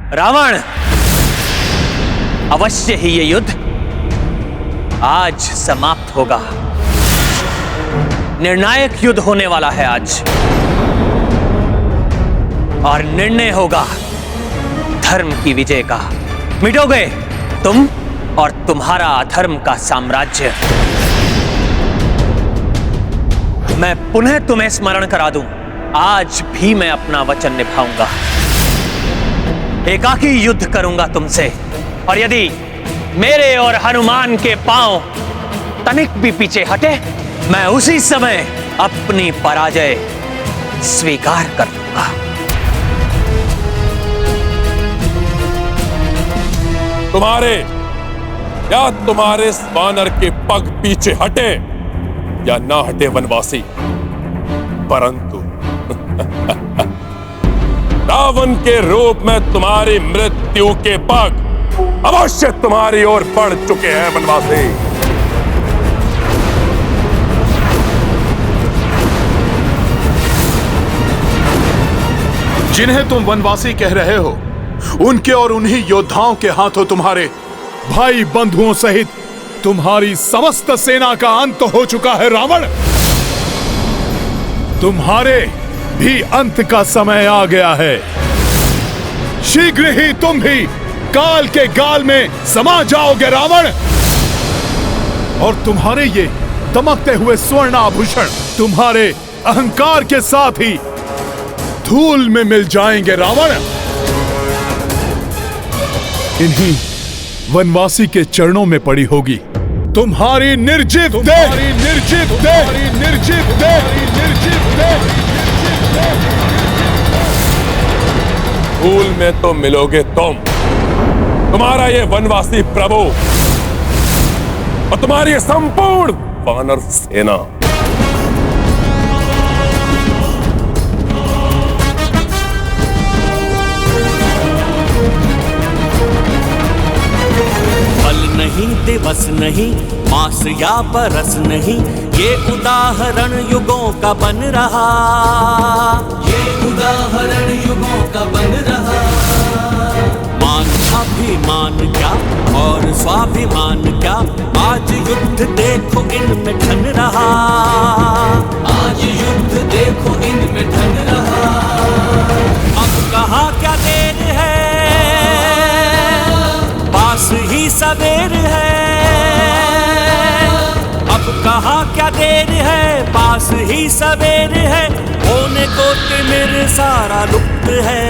रावण, अवश्य ही ये युद्ध आज समाप्त होगा। निर्णायक युद्ध होने वाला है आज, और निर्णय होगा धर्म की विजय का। मिटोगे तुम और तुम्हारा अधर्म का साम्राज्य। मैं पुनः तुम्हें स्मरण करा दूं, आज भी मैं अपना वचन निभाऊंगा। एकाकी युद्ध करूंगा तुमसे, और यदि मेरे और हनुमान के पांव तनिक भी पीछे हटे, मैं उसी समय अपनी पराजय स्वीकार कर लूंगा। तुम्हारे या तुम्हारे वानर के पग पीछे हटे या ना हटे वनवासी, परंतु रावण के रूप में तुम्हारी मृत्यु के पग अवश्य तुम्हारी ओर बढ़ चुके हैं वनवासी। जिन्हें तुम वनवासी कह रहे हो, उनके और उन्हीं योद्धाओं के हाथों तुम्हारे भाई बंधुओं सहित तुम्हारी समस्त सेना का अंत हो चुका है रावण। तुम्हारे भी अंत का समय आ गया है। शीघ्र ही तुम भी काल के गाल में समा जाओगे रावण, और तुम्हारे ये दमकते हुए स्वर्ण आभूषण तुम्हारे अहंकार के साथ ही धूल में मिल जाएंगे रावण। इन्हीं वनवासी के चरणों में पड़ी होगी तुम्हारी निर्जीव देह, निर्जीव देह, निर्जीव देह, निर्जीव देह। धूल में तो मिलोगे तुम, तुम्हारा ये वनवासी प्रभु और तुम्हारी ये संपूर्ण वानर सेना। नहीं दिवस नहीं, मास या बरस नहीं, ये उदाहरण युगों का बन रहा। ये उदाहरण युगों का बन रहा। मान अभिमान क्या और स्वाभिमान क्या, आज युद्ध देखो इनमें ठन रहा। आज युद्ध देखो इनमें ठन रहा। अब कहाँ क्या देर है, पास ही सवेर है। अब कहाँ क्या देर है, पास ही सवेर है। होने को तिमिर सारा लुप्त है।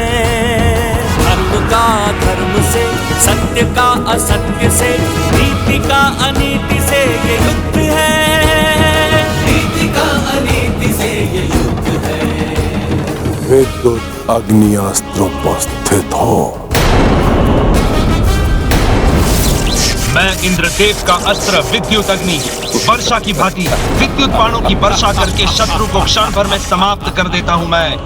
धर्म का धर्म से, सत्य का असत्य से, नीति का अनीति से ये युद्ध है। नीति का अनीति से ये युद्ध है। विद्युत अग्नियास्त्रों पर स्थित हो। मैं इंद्रदेव का अस्त्र विद्युत अग्नि वर्षा की भांति विद्युत बाणों की वर्षा करके शत्रु को क्षण भर में समाप्त कर देता हूं। मैं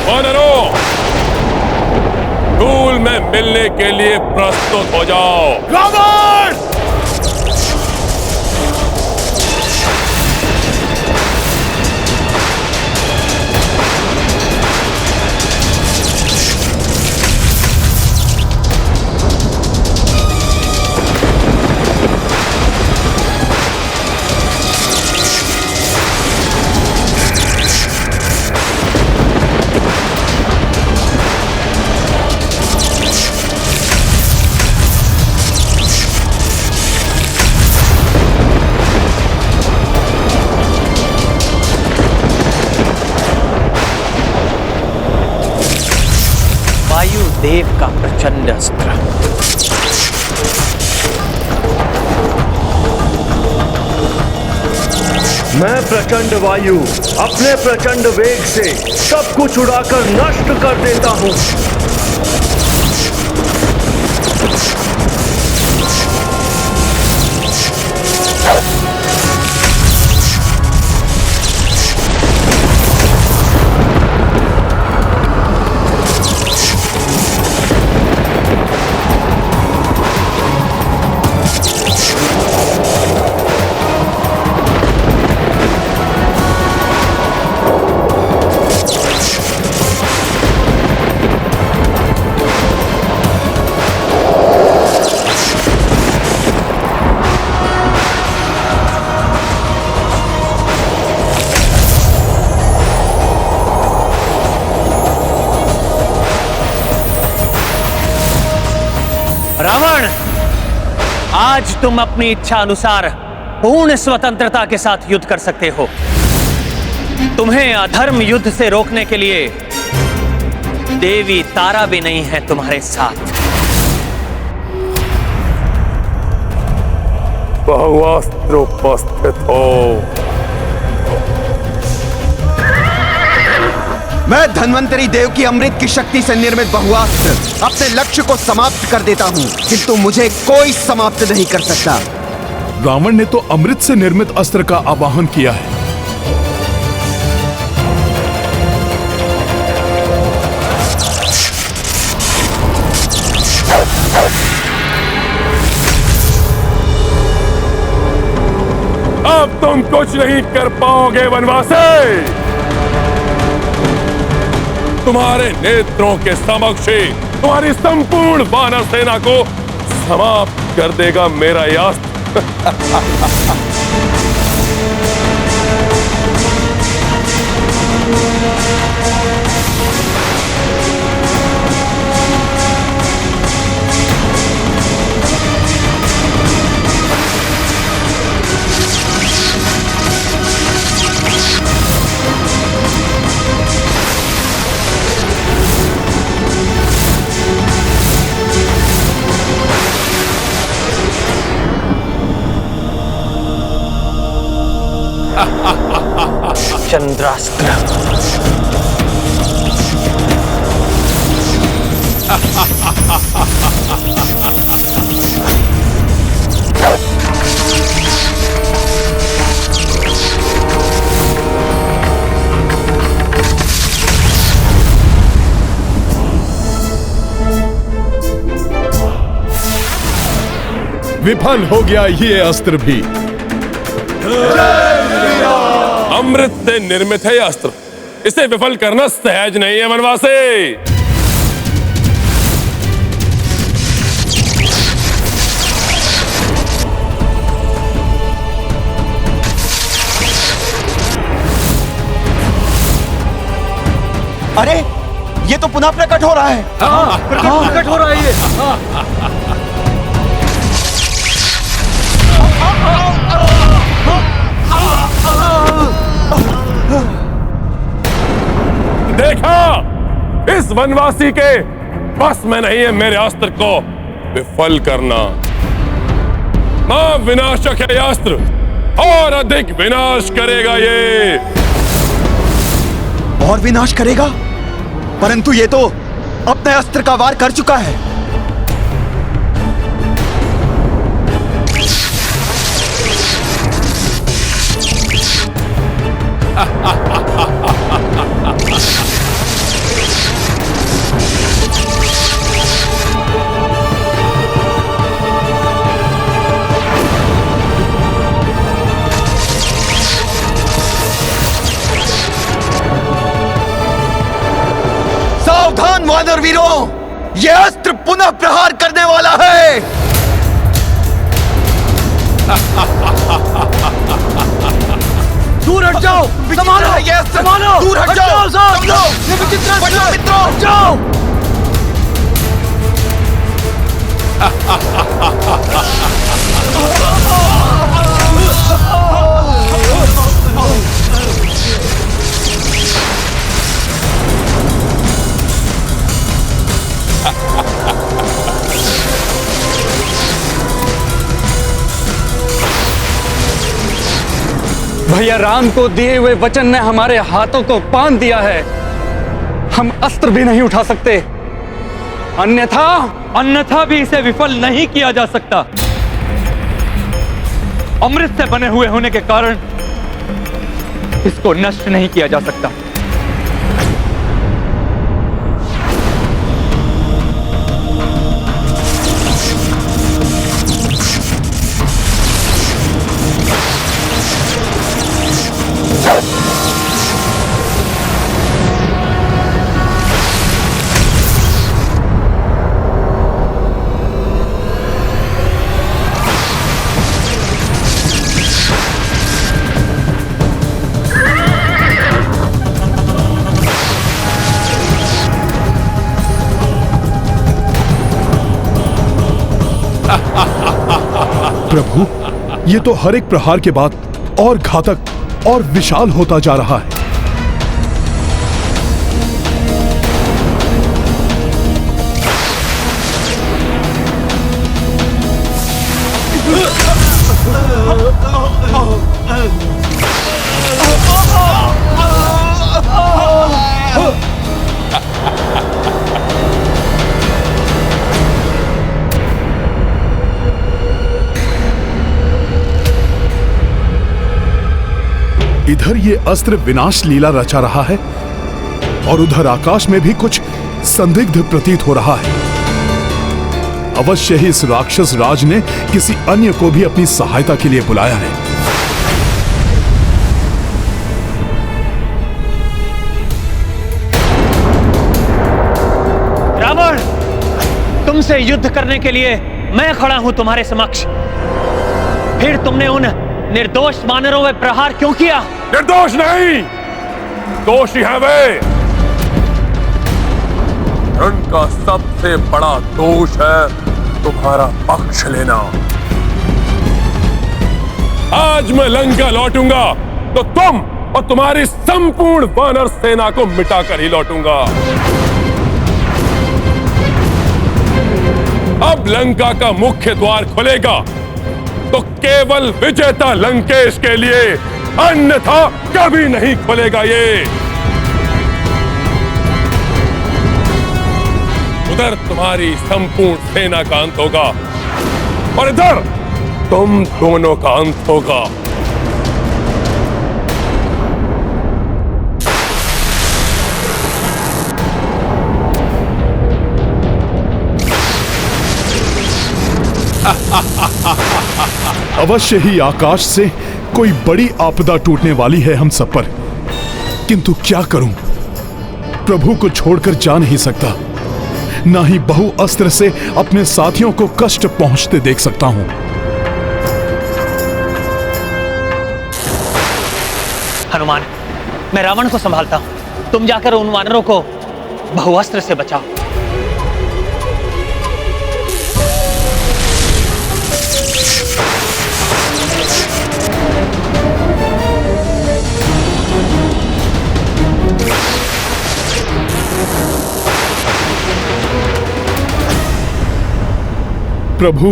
वानरों, धूल में मिलने के लिए प्रस्तुत हो जाओ। रावण! देव का प्रचंड अस्त्र। मैं प्रचंड वायु अपने प्रचंड वेग से सब कुछ उड़ाकर नष्ट कर देता हूं। रावण, आज तुम अपनी इच्छा अनुसार पूर्ण स्वतंत्रता के साथ युद्ध कर सकते हो। तुम्हें अधर्म युद्ध से रोकने के लिए देवी तारा भी नहीं है तुम्हारे साथ। बहुअस्त्र उपस्थित हो। मैं धन्वंतरी देव की अमृत की शक्ति से निर्मित बहुअस्त्र अपने लक्ष्य को समाप्त कर देता हूँ, किंतु मुझे कोई समाप्त नहीं कर सकता। रावण ने तो अमृत से निर्मित अस्त्र का आवाहन किया है। अब तुम कुछ नहीं कर पाओगे वनवासी। तुम्हारे नेत्रों के समक्ष ही तुम्हारी संपूर्ण वानर सेना को समाप्त कर देगा मेरा यह अस्त्र। चंद्रास्त्र। विफल हो गया ये अस्त्र भी। अमृत से निर्मित है यह अस्त्र, इसे विफल करना सहज नहीं है वनवासी। अरे ये तो पुनः प्रकट हो रहा है। प्रकट हो रहा है ये। देखा, इस वनवासी के बस में नहीं है मेरे अस्त्र को विफल करना। हाँ, विनाशक है यह अस्त्र और अधिक विनाश करेगा ये। और विनाश करेगा, परंतु ये तो अपने अस्त्र का वार कर चुका है। सावधान वानर वीरों, यह अस्त्र पुनः प्रहार करने वाला है। दूर हट जाओ, संभालो, संभालो, दूर हट जाओ सब लोग। ये विचित्र बचाओ मित्रों, हट जाओ। भैया राम को दिए हुए वचन ने हमारे हाथों को बांध दिया है। हम अस्त्र भी नहीं उठा सकते, अन्यथा भी इसे विफल नहीं किया जा सकता। अमृत से बने हुए होने के कारण इसको नष्ट नहीं किया जा सकता। प्रभु, ये तो हर एक प्रहार के बाद और घातक और विशाल होता जा रहा है। इधर ये अस्त्र विनाश लीला रचा रहा है और उधर आकाश में भी कुछ संदिग्ध प्रतीत हो रहा है। अवश्य ही इस राक्षस राज ने किसी अन्य को भी अपनी सहायता के लिए बुलाया है। रावण, तुमसे युद्ध करने के लिए मैं खड़ा हूं तुम्हारे समक्ष। फिर तुमने उन निर्दोष वानरों में प्रहार क्यों किया? निर्दोष नहीं, दोषी है वे। उनका सबसे बड़ा दोष है तुम्हारा पक्ष लेना। आज मैं लंका लौटूंगा तो तुम और तुम्हारी संपूर्ण वानर सेना को मिटाकर ही लौटूंगा। अब लंका का मुख्य द्वार खुलेगा तो केवल विजेता लंकेश के लिए, अन्यथा कभी नहीं खुलेगा ये। उधर तुम्हारी संपूर्ण सेना का अंत होगा और इधर तुम दोनों का अंत होगा। अवश्य ही आकाश से कोई बड़ी आपदा टूटने वाली है हम सब पर, किंतु क्या करूं? प्रभु को छोड़कर जा नहीं सकता, ना ही बहु अस्त्र से अपने साथियों को कष्ट पहुंचते देख सकता हूं। हनुमान, मैं रावण को संभालता हूं, तुम जाकर उन वानरों को बहुअस्त्र से बचाओ। प्रभु,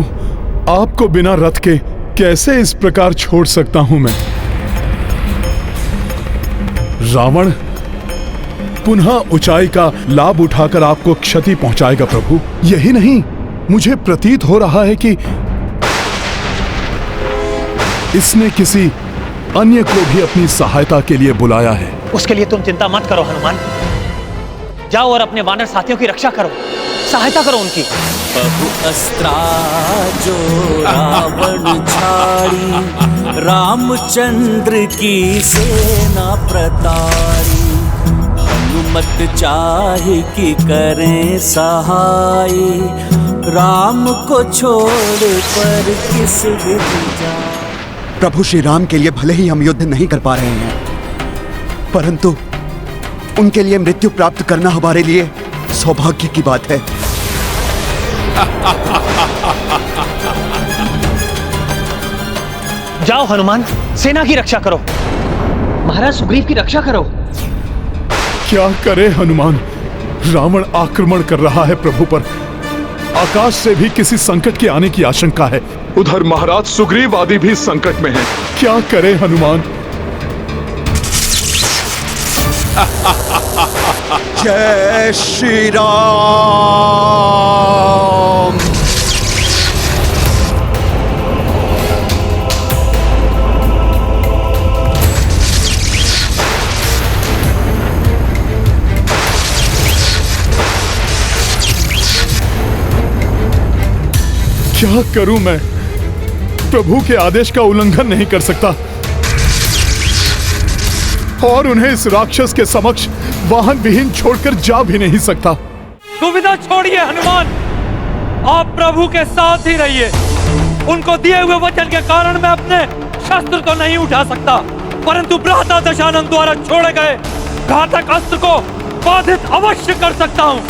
आपको बिना रथ के कैसे इस प्रकार छोड़ सकता हूं मैं? रावण पुनः ऊंचाई का लाभ उठाकर आपको क्षति पहुंचाएगा प्रभु। यही नहीं, मुझे प्रतीत हो रहा है कि इसने किसी अन्य को भी अपनी सहायता के लिए बुलाया है। उसके लिए तुम चिंता मत करो हनुमान, जाओ और अपने वानर साथियों की रक्षा करो, सहायता करो उनकी। बहु अस्त्रा जो रावण छाड़ी, रामचंद्र की सेना प्रताड़ी। हनुमत चाहे कि करें सहाय, राम को छोड़ पर किस विधि जाए। प्रभु श्री राम के लिए भले ही हम युद्ध नहीं कर पा रहे हैं, परंतु उनके लिए मृत्यु प्राप्त करना हमारे लिए सौभाग्य की बात है। जाओ हनुमान, सेना की रक्षा करो, महाराज सुग्रीव की रक्षा करो। क्या करे हनुमान, रावण आक्रमण कर रहा है प्रभु पर। आकाश से भी किसी संकट के आने की आशंका है। उधर महाराज सुग्रीव आदि भी संकट में हैं। क्या करे हनुमान? जय श्री राम। क्या करूं मैं? प्रभु के आदेश का उल्लंघन नहीं कर सकता और उन्हें इस राक्षस के समक्ष वाहन विहीन छोड़कर जा भी नहीं सकता। दुविधा छोड़िए हनुमान, आप प्रभु के साथ ही रहिए। उनको दिए हुए वचन के कारण मैं अपने शस्त्र को नहीं उठा सकता, परंतु भ्राता दशानन द्वारा छोड़े गए घातक अस्त्र को बाधित अवश्य कर सकता हूं।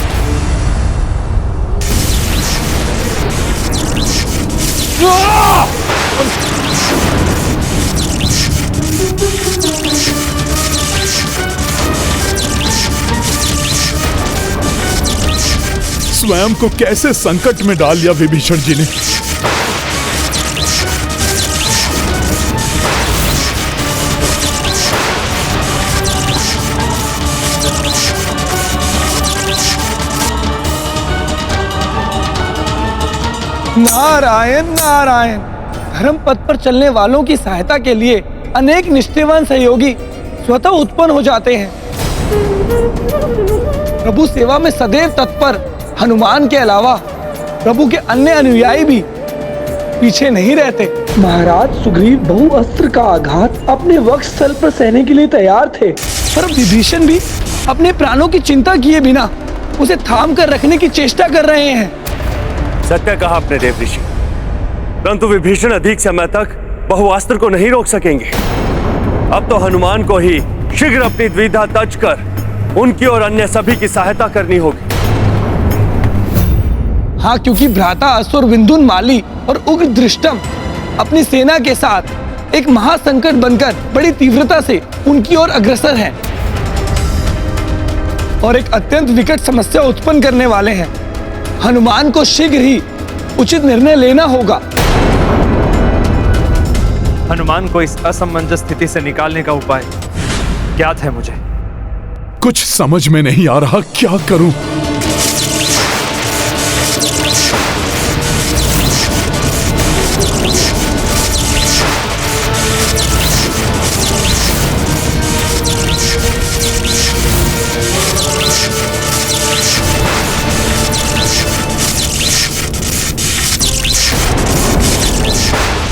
स्वयं को कैसे संकट में डाल दिया विभीषण जी ने। नारायण नारायण। धर्म पथ पर चलने वालों की सहायता के लिए अनेक निष्ठावान सहयोगी स्वतः उत्पन्न हो जाते हैं। प्रभु सेवा में सदैव तत्पर हनुमान के अलावा प्रभु के अन्य अनुयायी भी पीछे नहीं रहते। महाराज सुग्रीव बहु अस्त्र का आघात अपने वक्ष स्थल पर सहने के लिए तैयार थे, पर विभीषण भी अपने प्राणों की चिंता किए बिना उसे थाम कर रखने की चेष्टा कर रहे हैं। सत्य कहा अपने देव ऋषि, परंतु विभीषण अधिक समय तक बहुअस्त्र को नहीं रोक सकेंगे। अब तो हनुमान को ही शीघ्र अपनी द्विधा तज कर उनकी और अन्य सभी की सहायता करनी होगी। हाँ, क्योंकि भ्राता असुर विंधुन माली और उग्र दृष्टम अपनी सेना के साथ एक महासंकट बनकर बड़ी तीव्रता से उनकी ओर अग्रसर हैं और एक अत्यंत विकट समस्या उत्पन्न करने वाले हैं। हनुमान को शीघ्र ही उचित निर्णय लेना होगा। हनुमान को इस असमंजस स्थिति से निकालने का उपाय ज्ञात है मुझे। कुछ समझ में नहीं आ रहा, क्या करूं?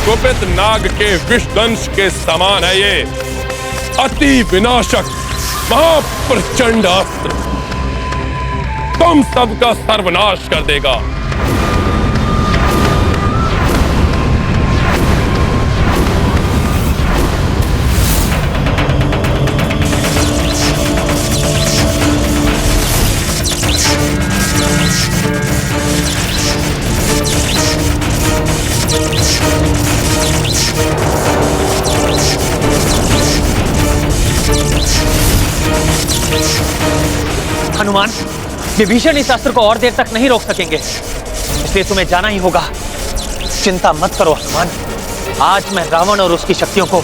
कुपित नाग के विषदंश के समान है ये अति विनाशक महाप्रचंड अस्त्र, तुम सबका सर्वनाश कर देगा। हनुमान, विभीषण इस अस्त्र को और देर तक नहीं रोक सकेंगे, इसलिए तुम्हें जाना ही होगा। चिंता मत करो हनुमान, आज मैं रावण और उसकी शक्तियों को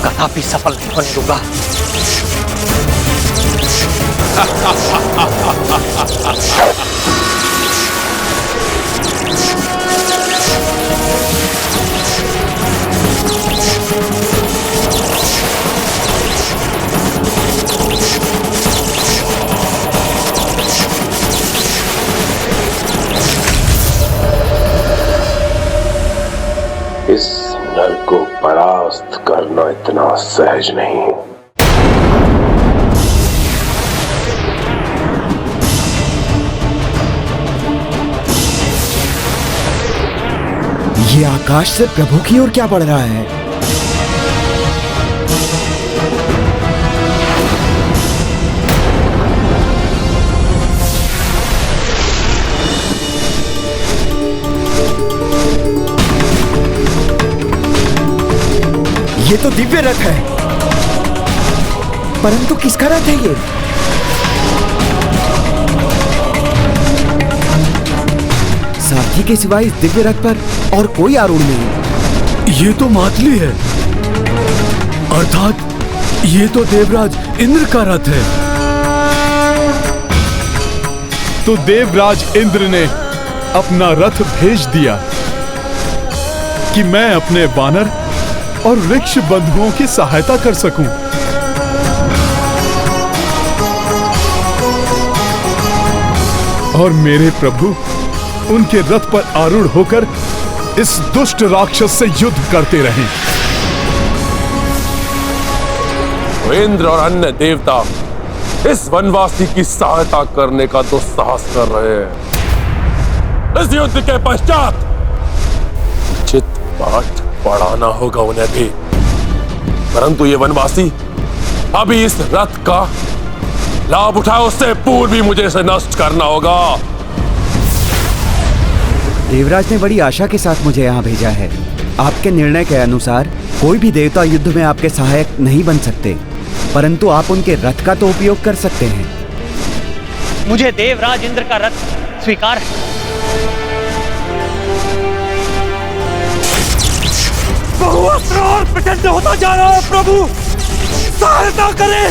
कदापि सफल नहीं होने दूंगा। इस नर को परास्त करना इतना सहज नहीं। ये आकाश से प्रभु की ओर क्या बढ़ रहा है? ये तो दिव्य रथ है, परंतु किसका रथ है ये? सारथी के सिवाय इस दिव्य रथ पर और कोई आरूढ़ नहीं। ये तो मातली है, अर्थात ये तो देवराज इंद्र का रथ है। तो देवराज इंद्र ने अपना रथ भेज दिया कि मैं अपने वानर और वृक्ष बंधुओं की सहायता कर सकूं। और मेरे प्रभु उनके रथ पर आरूढ़ होकर इस दुष्ट राक्षस से युद्ध करते रहें। इंद्र और अन्य देवता इस वनवासी की सहायता करने का दुस्साहस कर रहे हैं। इस युद्ध के पश्चात उचित पाठ पढ़ाना होगा उन्हें भी, परंतु ये वनवासी अभी इस रथ का लाभ उठाए उससे पूर्व भी मुझे इसे नष्ट करना होगा। देवराज ने बड़ी आशा के साथ मुझे यहाँ भेजा है। आपके निर्णय के अनुसार कोई भी देवता युद्ध में आपके सहायक नहीं बन सकते, परंतु आप उनके रथ का तो उपयोग कर सकते हैं। मुझे देवराज इंद्र का रथ स्वीकार है। बहुअस्त्र और प्रचंड होता जा रहा है प्रभु, सहायता करें।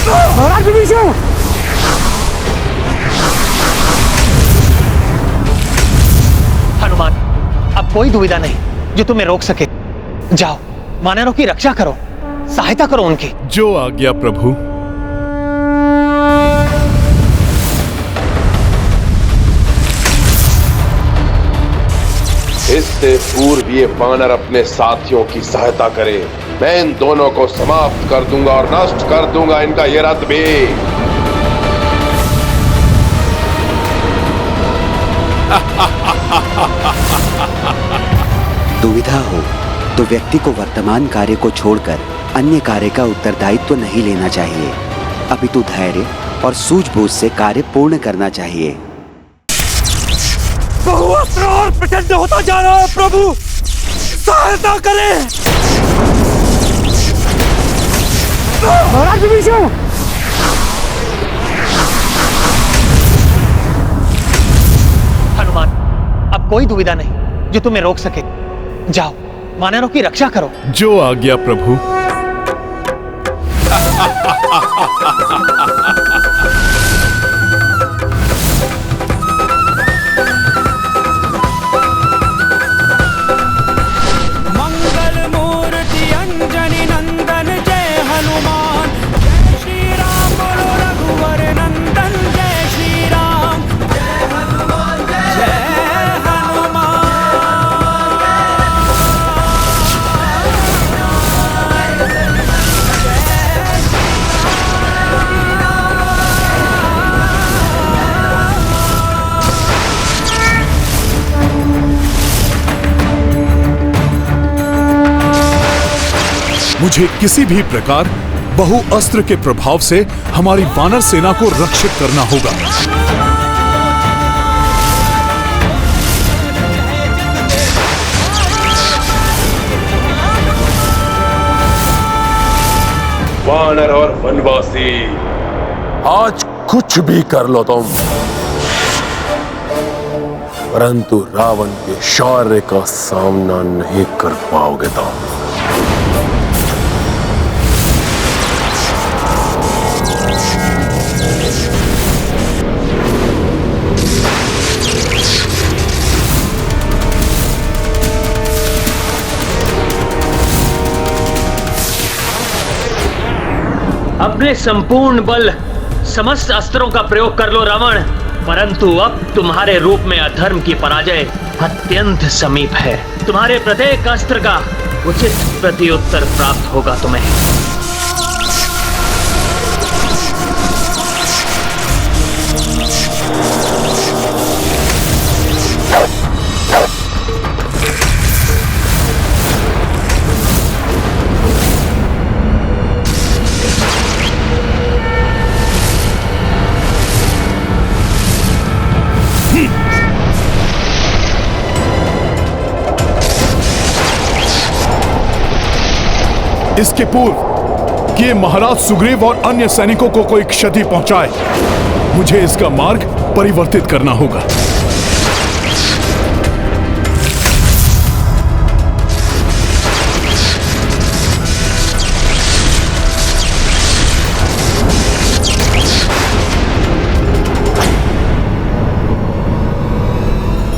महाराज विभीषण, हनुमान, अब कोई दुविधा नहीं जो तुम्हें रोक सके। जाओ, वानरों की रक्षा करो, सहायता करो उनकी। जो आज्ञा प्रभु। इससे पूर्व ये वानर अपने साथियों की सहायता करे, मैं इन दोनों को समाप्त कर दूंगा और नष्ट कर दूंगा इनका ये रथ भी। दुविधा हो तो व्यक्ति को वर्तमान कार्य को छोड़कर अन्य कार्य का उत्तरदायित्व नहीं लेना चाहिए, अपितु धैर्य और सूझबूझ से कार्य पूर्ण करना चाहिए। बहुअस्त्र और प्रचंड होता जा रहा है प्रभु, सहायता करें। महाराज विभीषण, हनुमान, अब कोई दुविधा नहीं जो तुम्हें रोक सके। जाओ, वानरों की रक्षा करो। जो आज्ञा प्रभु। मंगल मूर्ति अंजनी नंदन जय हनुमान, जय श्री राम बोलो रघुवर नंदन, जय श्री राम, जय हनुमान, जय हनुमान। मुझे किसी भी प्रकार बहु अस्त्र के प्रभाव से हमारी वानर सेना को रक्षित करना होगा। वानर और वनवासी, आज कुछ भी कर लो तुम, परंतु रावण के शौर्य का सामना नहीं कर पाओगे तुम। अपने संपूर्ण बल समस्त अस्त्रों का प्रयोग कर लो रावण, परंतु अब तुम्हारे रूप में अधर्म की पराजय अत्यंत समीप है। तुम्हारे प्रत्येक अस्त्र का उचित प्रत्युत्तर प्राप्त होगा तुम्हें। इसके पूर्व कि महाराज सुग्रीव और अन्य सैनिकों को कोई क्षति पहुंचाए, मुझे इसका मार्ग परिवर्तित करना होगा।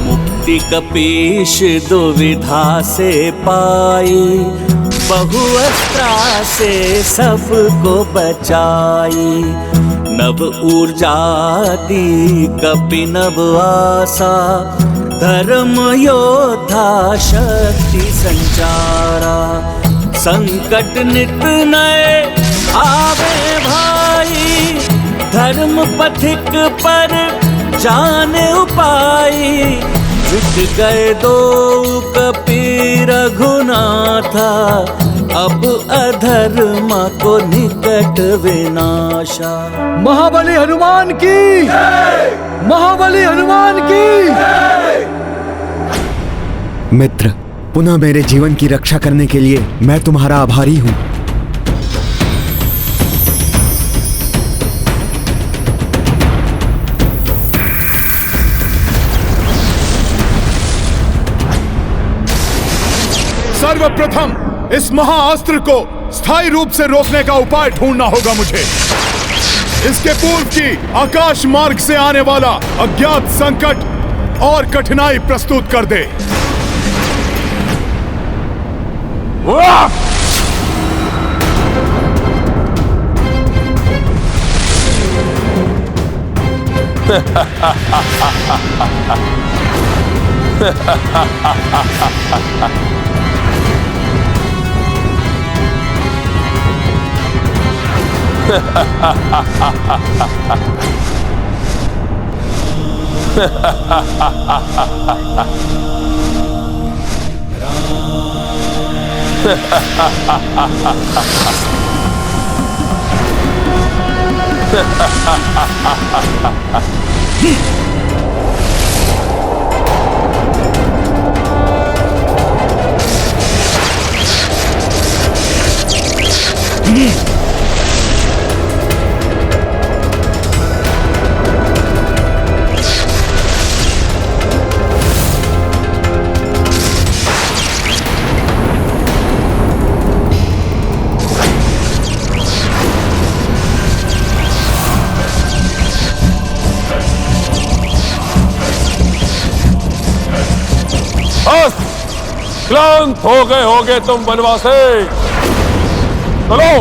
मुक्ति कपीश दुविधा से पाई, बहुअस्त्रा से सबको बचाई। नव ऊर्जा दी कपि नव आशा, धर्म योद्धा शक्ति संचारा। संकट नित नए आवे भाई, धर्म पथिक पर जान उपाई। जुट गए दो कपि रघुनाथा, अब अधर्म को निकट विनाशा। महाबली हनुमान की, महाबली हनुमान की। मित्र, पुनः मेरे जीवन की रक्षा करने के लिए मैं तुम्हारा आभारी हूं। सर्वप्रथम इस महाअस्त्र को स्थायी रूप से रोकने का उपाय ढूंढना होगा मुझे। इसके पूर्व की आकाश मार्ग से आने वाला अज्ञात संकट और कठिनाई प्रस्तुत कर दे। क्लांत हो गए होगे तुम वनवासी। चलो,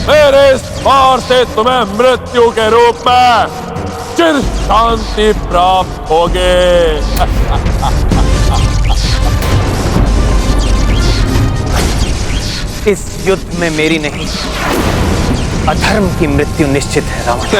मेरे इस वार से तुम्हें मृत्यु के रूप में चिर शांति प्राप्त होगे। इस युद्ध में मेरी नहीं, अधर्म की मृत्यु निश्चित है रावण।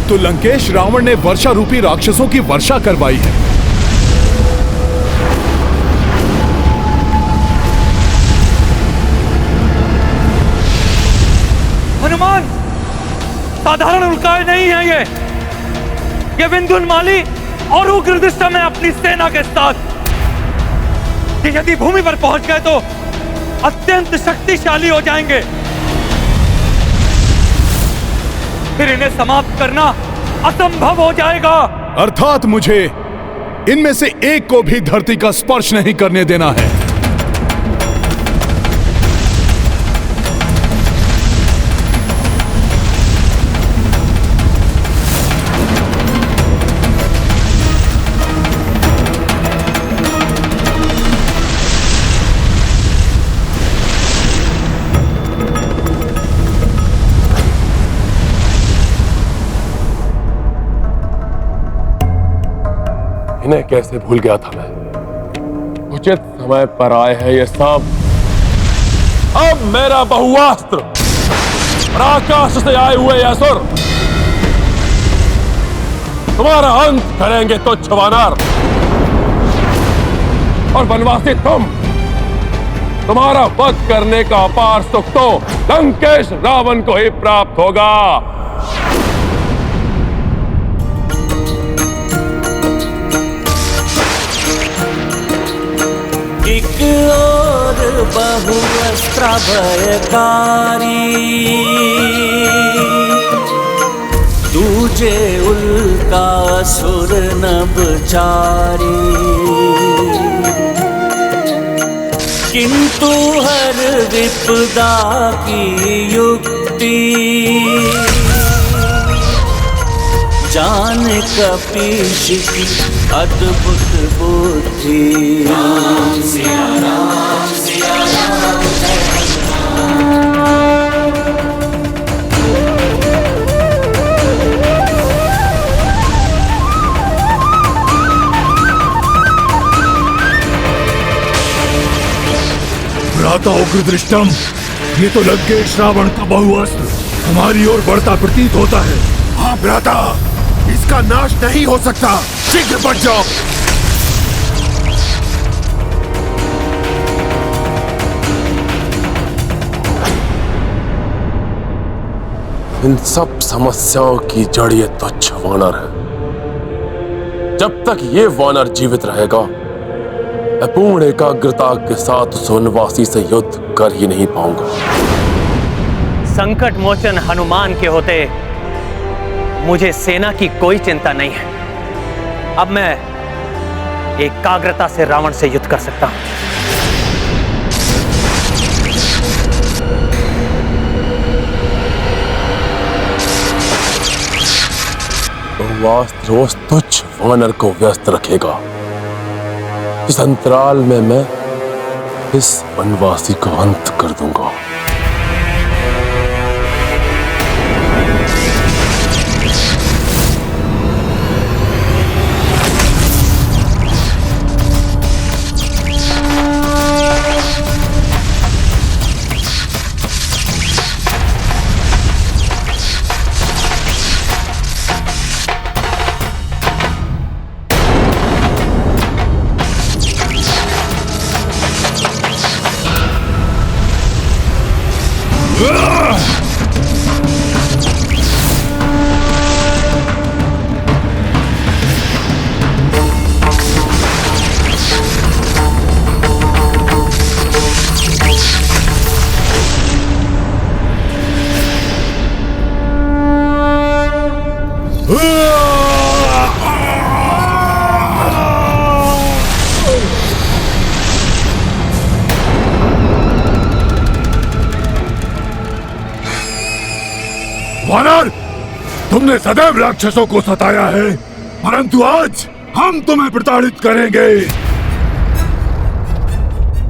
तो लंकेश रावण ने वर्षा रूपी राक्षसों की वर्षा करवाई है। हनुमान, साधारण उल्काएं नहीं है ये विंध्योन्माली और उग्रदृष्टा में अपनी सेना के साथ यदि भूमि पर पहुंच गए तो अत्यंत शक्तिशाली हो जाएंगे। फिर इन्हें समाप्त करना असंभव हो जाएगा। अर्थात मुझे इनमें से एक को भी धरती का स्पर्श नहीं करने देना है। इन्हें कैसे भूल गया था मैं। उचित समय पर आए हैं ये सब। अब मेरा बहुआस्त्र और आकाश से आए हुए असुर तुम्हारा अंत करेंगे तुच्छ वानर। और वनवासी तुम्हारा वध करने का अपार सुख तो लंकेश रावण को ही प्राप्त होगा। बहुअस्त्र भयकारी दूजे उल्का सुर नभचारी किंतु हर विपदा की युक्ति जान कपीश की अद्भुत बुद्धि। राम सिया राम सिया राम भ्राता उग्र दृष्टम, ये तो लंकेश रावण का बहुअस्त्र हमारी ओर बढ़ता प्रतीत होता है। हाँ भ्राता, इसका नाश नहीं हो सकता, शीघ्र बढ़ जाओ। इन सब समस्याओं की जड़ ये तुच्छ वानर है। जब तक ये वानर जीवित रहेगा, मैं पूर्ण एकाग्रता के साथ उस वनवासी से युद्ध कर ही नहीं पाऊंगा। संकट मोचन हनुमान के होते मुझे सेना की कोई चिंता नहीं है। अब मैं एकाग्रता से रावण से युद्ध कर सकता हूं। बहुअस्त्र उस तुच्छ वानर को व्यस्त रखेगा। इस अंतराल में मैं इस वनवासी को अंत कर दूंगा। वानर, तुमने सदैव राक्षसों को सताया है, परंतु आज हम तुम्हें प्रताड़ित करेंगे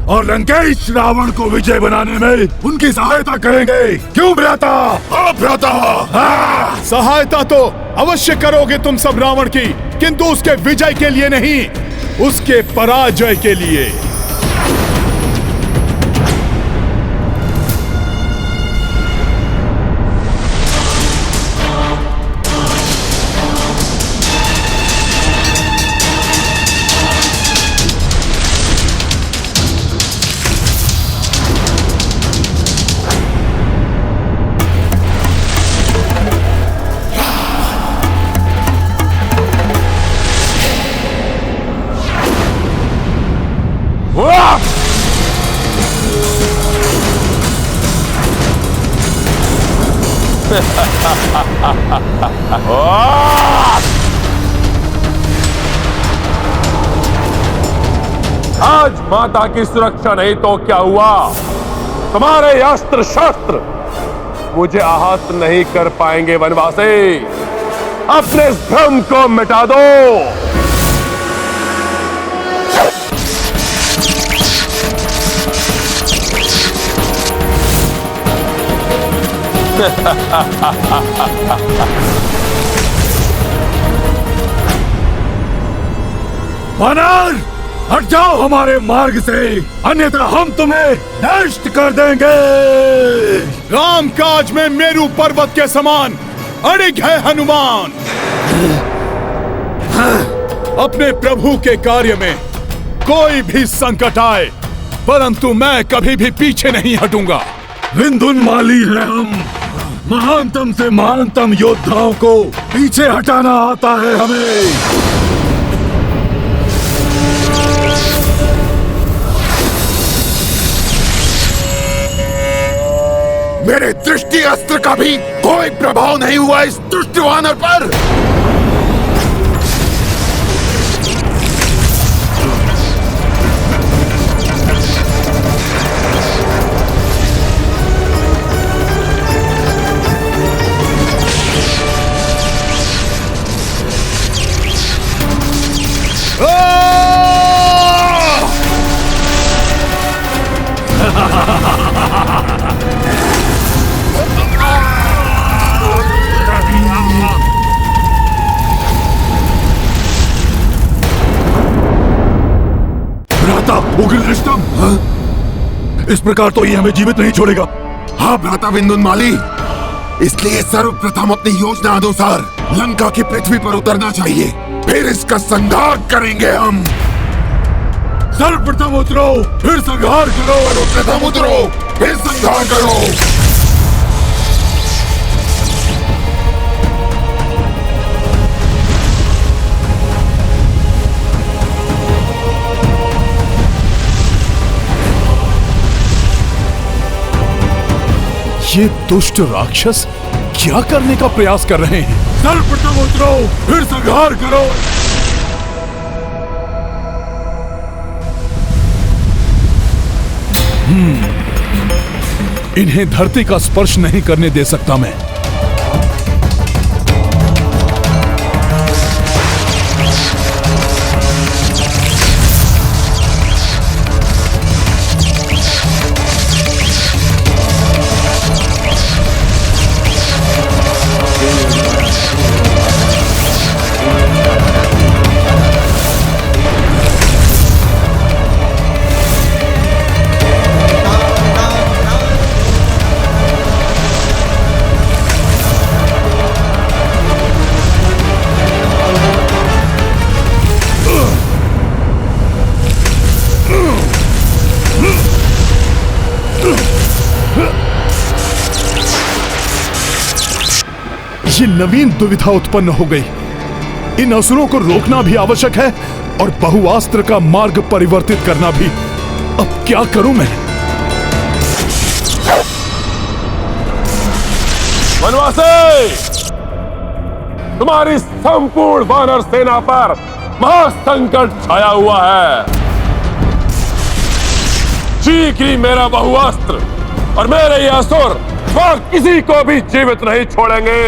और लंकेश रावण को विजय बनाने में उनकी सहायता करेंगे। क्यों भ्राता? हाँ भ्राता। हाँ। सहायता तो अवश्य करोगे तुम सब रावण की, किंतु उसके विजय के लिए नहीं, उसके पराजय के लिए। आज माता की सुरक्षा नहीं तो क्या हुआ? तुम्हारे अस्त्र शस्त्र मुझे आहत नहीं कर पाएंगे। वनवासी, अपने इस भ्रम को मिटा दो। वानर, हट जाओ हमारे मार्ग से, अन्यथा हम तुम्हें नष्ट कर देंगे। राम काज में मेरू पर्वत के समान अड़िग है हनुमान। अपने प्रभु के कार्य में कोई भी संकट आए, परंतु मैं कभी भी पीछे नहीं हटूंगा। विंधुनमाली है हम, महानतम से महानतम योद्धाओं को पीछे हटाना आता है हमें। दृष्टि अस्त्र का भी कोई प्रभाव नहीं हुआ इस दुष्ट वानर पर। उग्र रिश्तम, इस प्रकार तो ये हमें जीवित नहीं छोड़ेगा। हाँ भ्राता विंदुनमाली, इसलिए सर्वप्रथम अपनी योजना अनुसार लंका की पृथ्वी पर उतरना चाहिए, फिर इसका संहार करेंगे हम। सर्वप्रथम उतरो, फिर संहार करो। सर्वप्रथम उतरो, फिर संहार करो। ये दुष्ट राक्षस क्या करने का प्रयास कर रहे हैं? सर्वप्रथम उतरो, फिर संहार करो। इन्हें धरती का स्पर्श नहीं करने दे सकता मैं। ये नवीन दुविधा उत्पन्न हो गई। इन असुरों को रोकना भी आवश्यक है और बहुआस्त्र का मार्ग परिवर्तित करना भी। अब क्या करूं मैं? वनवासी, तुम्हारी संपूर्ण वानर सेना पर महासंकट छाया हुआ है। शीघ्र ही मेरा बहुअस्त्र और मेरे ये असुर वह किसी को भी जीवित नहीं छोड़ेंगे।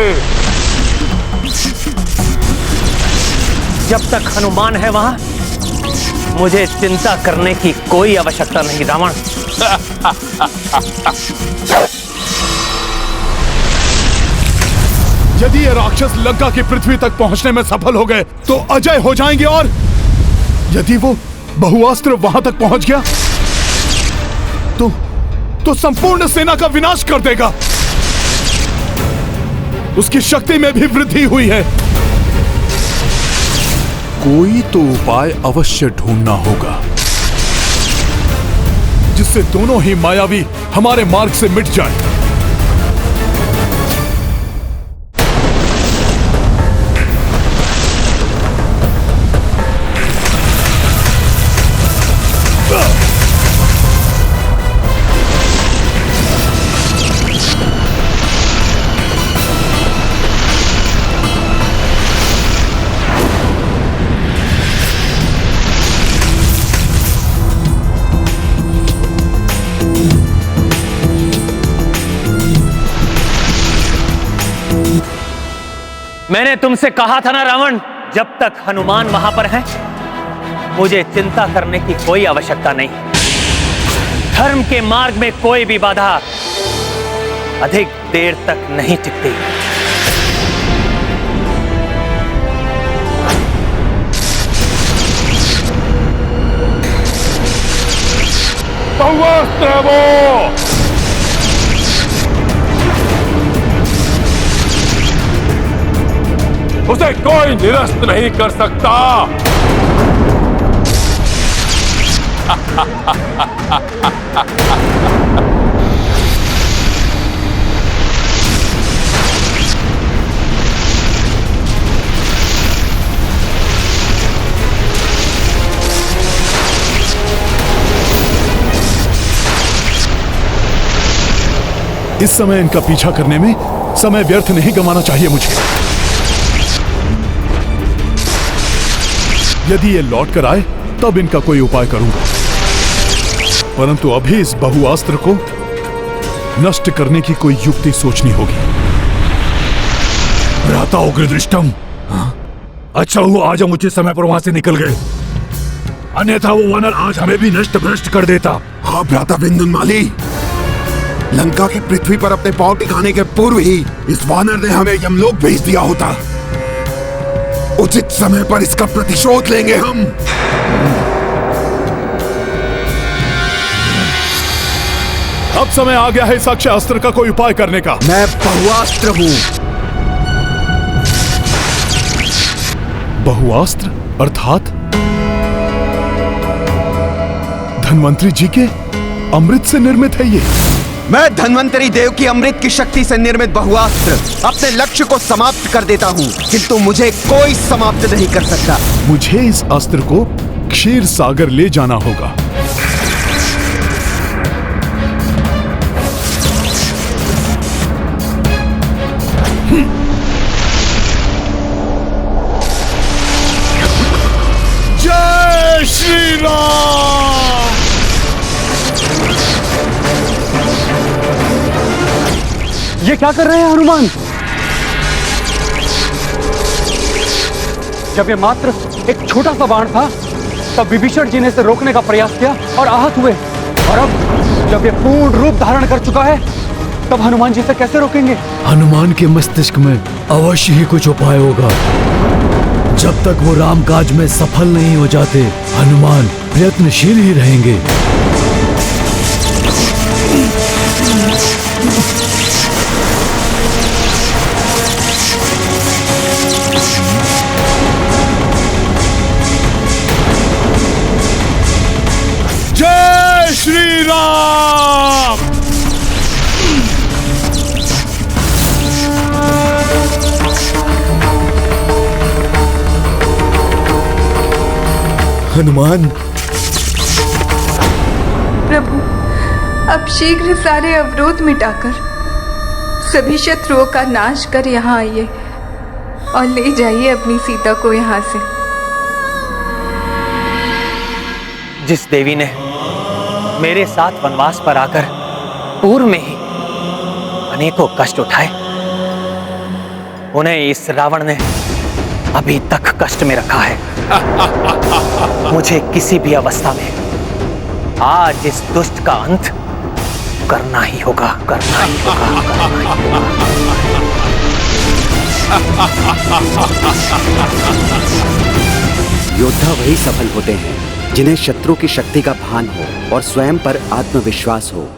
जब तक हनुमान है वहां, मुझे चिंता करने की कोई आवश्यकता नहीं रावण। यदि ये राक्षस लंका की पृथ्वी तक पहुंचने में सफल हो गए तो अजय हो जाएंगे, और यदि वो बहुअस्त्र वहां तक पहुंच गया तो संपूर्ण सेना का विनाश कर देगा। उसकी शक्ति में भी वृद्धि हुई है। कोई तो उपाय अवश्य ढूंढना होगा जिससे दोनों ही मायावी हमारे मार्ग से मिट जाएं। मैंने तुमसे कहा था ना रावण, जब तक हनुमान वहां पर हैं, मुझे चिंता करने की कोई आवश्यकता नहीं। धर्म के मार्ग में कोई भी बाधा अधिक देर तक नहीं टिकती। बहुअस्त्र है वो, उसे कोई निरस्त नहीं कर सकता। इस समय इनका पीछा करने में समय व्यर्थ नहीं गंवाना चाहिए मुझे। यदि ये लौट कर आए तब इनका कोई उपाय करूंगा, परंतु अभी इस बहुआस्त्र को नष्ट करने की कोई युक्ति सोचनी होगी। भ्राता उग्रदृष्टम, अच्छा हुआ आज हम उचित समय पर वहां से निकल गए, अन्यथा वो वानर आज हमें भी नष्ट भ्रष्ट कर देता। हाँ भ्राता विंदुनमाली, लंका के पृथ्वी पर अपने पांव टिकाने के पूर्व ही इस वानर ने हमें यमलोक भेज दिया होता। उचित समय पर इसका प्रतिशोध लेंगे हम। अब समय आ गया है इस अक्षय अस्त्र का कोई उपाय करने का। मैं बहुआस्त्र हूं। बहुआस्त्र अर्थात धन्वंतरी जी के अमृत से निर्मित है ये। मैं धन्वंतरी देव की अमृत की शक्ति से निर्मित बहुआस्त्र अपने लक्ष्य को समाप्त कर देता हूँ, किंतु मुझे कोई समाप्त नहीं कर सकता। मुझे इस अस्त्र को क्षीर सागर ले जाना होगा। जय श्री राम। ये क्या कर रहे हैं हनुमान? जब ये मात्र एक छोटा सा बाण था तब विभीषण जी ने इसे रोकने का प्रयास किया और आहत हुए, और अब जब ये पूर्ण रूप धारण कर चुका है तब हनुमान जी से कैसे रोकेंगे? हनुमान के मस्तिष्क में अवश्य ही कुछ उपाय होगा। जब तक वो राम काज में सफल नहीं हो जाते, हनुमान प्रयत्नशील ही रहेंगे। जय श्री राम। हनुमान, प्रभु, अब शीघ्र सारे अवरोध मिटाकर सभी शत्रुओं का नाश कर यहाँ आइए और ले जाइए अपनी सीता को यहाँ से। जिस देवी ने मेरे साथ वनवास पर आकर पूर्व में ही अनेकों कष्ट उठाए, उन्हें इस रावण ने अभी तक कष्ट में रखा है। मुझे किसी भी अवस्था में आज इस दुष्ट का अंत करना ही होगा, करना ही होगा, करना ही होगा। योद्धा वही सफल होते हैं जिन्हें शत्रु की शक्ति का भान हो और स्वयं पर आत्मविश्वास हो।